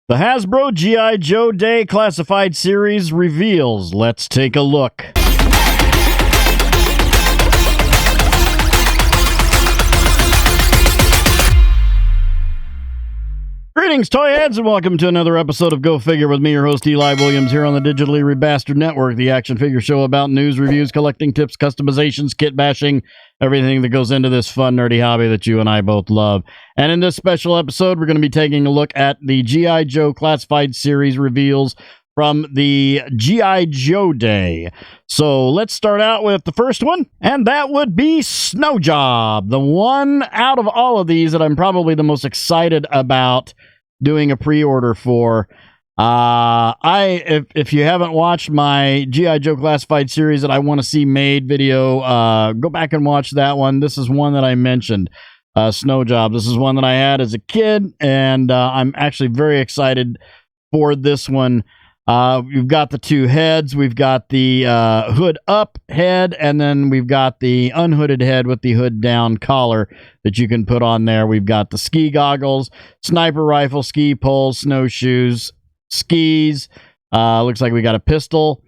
The Hasbro G.I. Joe Day Classified Series reveals. Let's take a look. Greetings, toy heads, and welcome to another episode of Go Figure with me, your host, Eli Williams, here on the Digitally Rebastard Network, the action figure show about news, reviews, collecting tips, customizations, kit bashing, everything that goes into this fun, nerdy hobby that you and I both love. And in this special episode, we're going to be taking a look at the G.I. Joe Classified Series reveals from the G.I. Joe Day. So let's start out with the first one, and that would be Snow Job, the one out of all of these that I'm probably the most excited about doing a pre-order for. If you haven't watched my G.I. Joe Classified Series that I want to see made video, go back and watch that one. This is one that I mentioned, Snow Job. This is one that I had as a kid, and I'm actually very excited for this one. We've got the two heads. We've got the hood up head, and then we've got the unhooded head with the hood down collar that you can put on there. We've got the ski goggles, sniper rifle, ski poles, snowshoes, skis. Looks like we got a pistol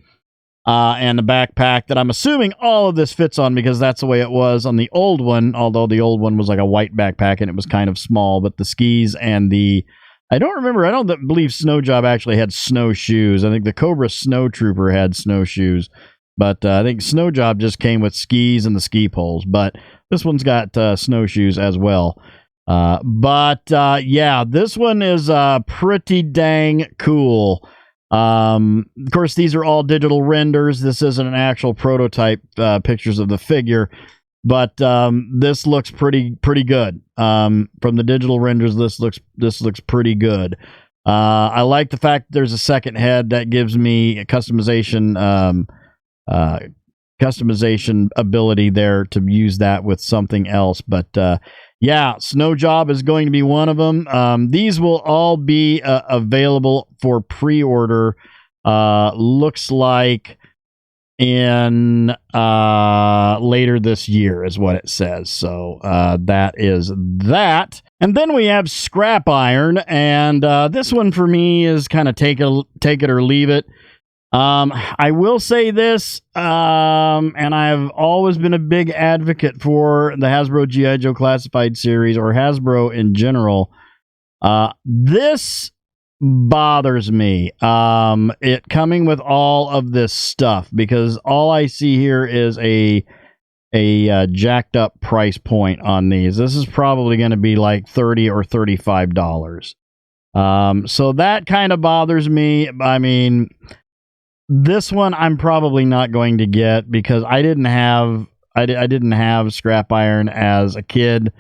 and a backpack that I'm assuming all of this fits on because that's the way it was on the old one, although the old one was like a white backpack and it was kind of small. But the skis and the... I don't remember. I don't believe Snow Job actually had snowshoes. I think the Cobra Snow Trooper had snowshoes. But I think Snow Job just came with skis and the ski poles. But this one's got snowshoes as well. Yeah, this one is pretty dang cool. Of course, these are all digital renders. This isn't an actual prototype pictures of the figure. But this looks pretty good. From the digital renders, this looks pretty good. I like the fact there's a second head that gives me a customization ability there to use that with something else. But yeah, Snow Job is going to be one of them. These will all be available for pre-order. Looks like in later this year is what it says. So that is that. And then we have Scrap Iron, and this one for me is kind of take it or leave it. I will say this, and I've always been a big advocate for the Hasbro G.I. Joe Classified Series, or Hasbro in general. This bothers me, it coming with all of this stuff, because all I see here is a jacked up price point on these. This is probably going to be like $30 or $35. So that kind of bothers me. I mean, this one I'm probably not going to get because I didn't have Scrap Iron as a kid.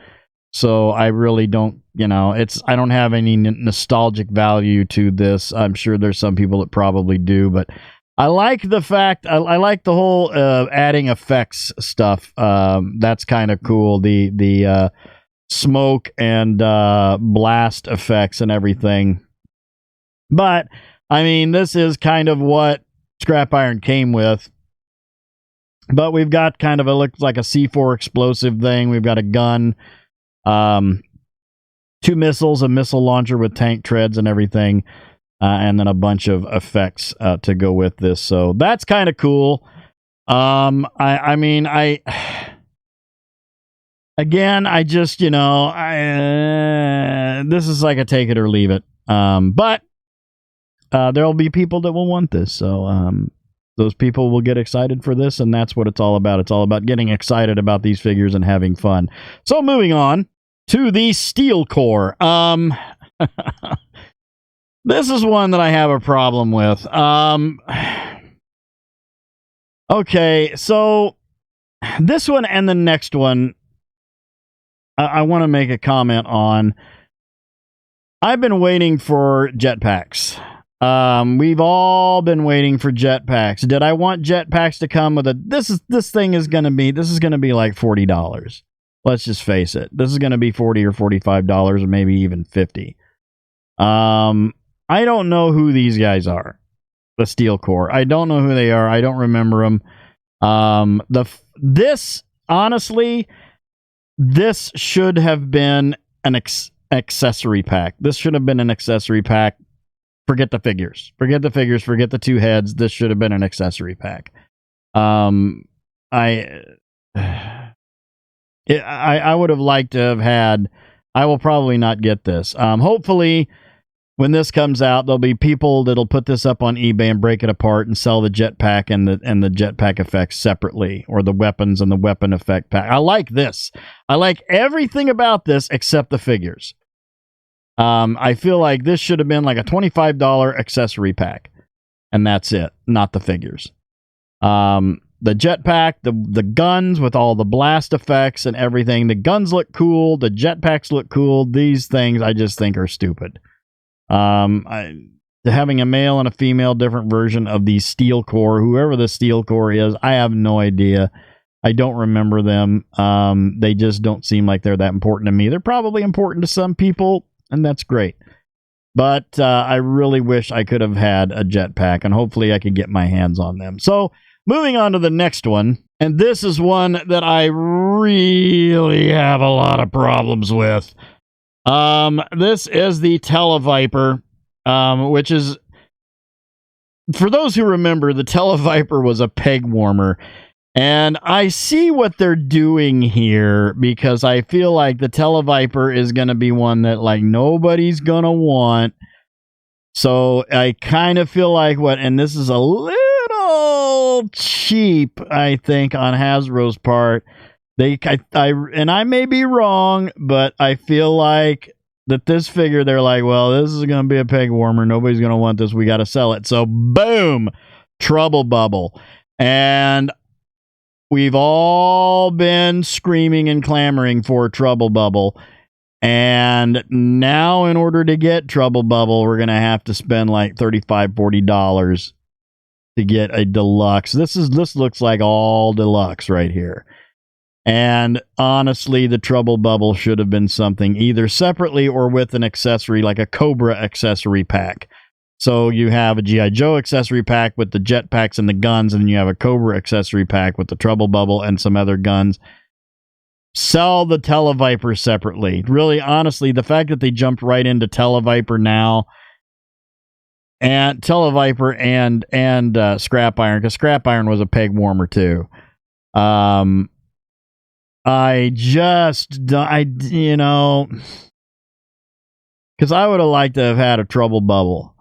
So I really don't, I don't have any nostalgic value to this. I'm sure there's some people that probably do, but I like the fact, I like the whole adding effects stuff. That's kind of cool. The smoke and blast effects and everything. But, I mean, this is kind of what Scrap Iron came with. But we've got kind of looks like a C4 explosive thing. We've got a gun. Two missiles, a missile launcher with tank treads and everything, and then a bunch of effects to go with this. So that's kind of cool. I just, this is like a take it or leave it. But there'll be people that will want this. So those people will get excited for this, and that's what it's all about. It's all about getting excited about these figures and having fun. So moving on to the Steel Core. This is one that I have a problem with. Okay, so this one and the next one, I want to make a comment on. I've been waiting for jetpacks. We've all been waiting for jetpacks. Did I want jetpacks to come with a... This is going to be like $40. Let's just face it. This is going to be $40 or $45 or maybe even $50. I don't know who these guys are. The Steel Core. I don't know who they are. I don't remember them. Honestly, this should have been an accessory pack. This should have been an accessory pack forget the figures. Forget the figures. Forget the 2 heads. This should have been an accessory pack. I would have liked to have had. I will probably not get this. Hopefully, when this comes out, there'll be people that'll put this up on eBay and break it apart and sell the jetpack and the jetpack effects separately, or the weapons and the weapon effect pack. I like this. I like everything about this except the figures. I feel like this should have been like a $25 accessory pack, and that's it, not the figures. The jetpack, the guns with all the blast effects and everything. The guns look cool. The jetpacks look cool. These things I just think are stupid. Having a male and a female different version of the steel core, whoever the steel core is, I have no idea. I don't remember them. They just don't seem like they're that important to me. They're probably important to some people, and that's great. But I really wish I could have had a jetpack, and hopefully I could get my hands on them. So, moving on to the next one, and this is one that I really have a lot of problems with. This is the Televiper, which is, for those who remember, the Televiper was a peg warmer. And I see what they're doing here, because I feel like the Televiper is going to be one that like nobody's going to want. So I kind of feel like and this is a little cheap, I think, on Hasbro's part. And I may be wrong, but I feel like that this figure, they're like, well, this is going to be a peg warmer. Nobody's going to want this. We got to sell it. So boom, Trouble Bubble. And we've all been screaming and clamoring for Trouble Bubble. And now in order to get Trouble Bubble, we're going to have to spend like $35, $40 to get a deluxe. This looks like all deluxe right here. And honestly, the Trouble Bubble should have been something either separately or with an accessory, like a Cobra accessory pack. So you have a G.I. Joe accessory pack with the jetpacks and the guns, and then you have a Cobra accessory pack with the Trouble Bubble and some other guns. Sell the Televiper separately. Really, honestly, the fact that they jumped right into Televiper now, and Televiper and Scrap Iron, because Scrap Iron was a peg warmer too. Because I would have liked to have had a Trouble Bubble.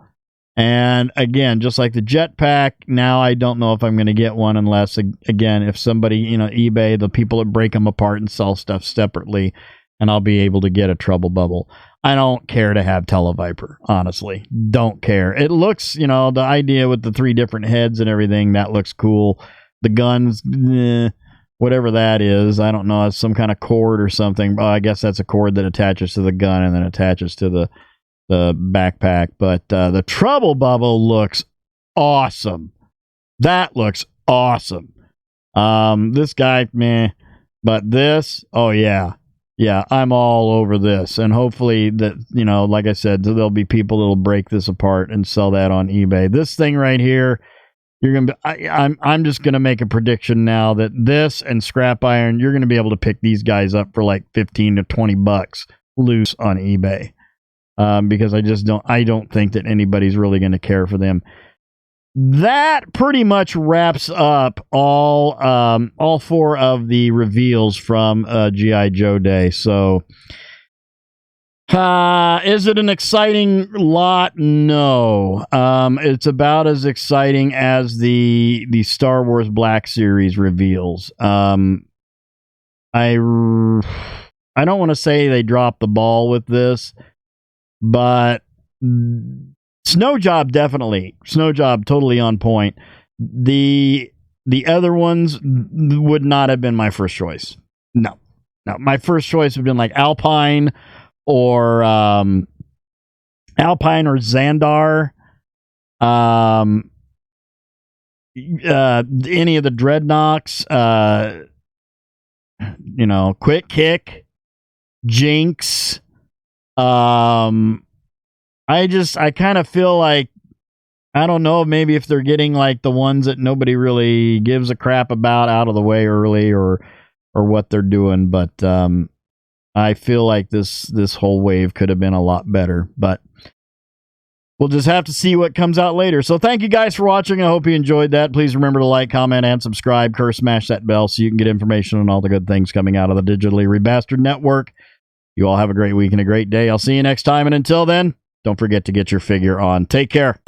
And again, just like the jetpack, now I don't know if I'm going to get one unless, again, if somebody, eBay, the people that break them apart and sell stuff separately, and I'll be able to get a Trouble Bubble. I don't care to have Televiper, honestly. Don't care. It looks, the idea with the 3 different heads and everything, that looks cool. The guns, whatever that is, I don't know, it's some kind of cord or something. I guess that's a cord that attaches to the gun and then attaches to the backpack. But the Trouble Bubble looks awesome. That looks awesome. This guy, meh. But this, oh yeah. Yeah, I'm all over this. And hopefully that, like I said, there'll be people that'll break this apart and sell that on eBay. This thing right here, you're gonna be, I'm just gonna make a prediction now that this and Scrap Iron, you're gonna be able to pick these guys up for like $15 to $20 loose on eBay. Because I don't think that anybody's really gonna care for them. That pretty much wraps up all 4 of the reveals from G.I. Joe Day. So, is it an exciting lot? No. It's about as exciting as the Star Wars Black Series reveals. I don't want to say they dropped the ball with this, but Snow Job, definitely. Snow Job, totally on point. The other ones would not have been my first choice. No. My first choice would have been like Alpine or Xandar. Any of the Dreadnoks. Quick Kick, Jinx. I kind of feel like, I don't know, maybe if they're getting like the ones that nobody really gives a crap about out of the way early, or what they're doing, but I feel like this whole wave could have been a lot better. But we'll just have to see what comes out later. So thank you guys for watching. I hope you enjoyed that. Please remember to like, comment, and subscribe. Curse, smash that bell so you can get information on all the good things coming out of the Digitally Rebastard Network. You all have a great week and a great day. I'll see you next time. And until then, don't forget to get your figure on. Take care.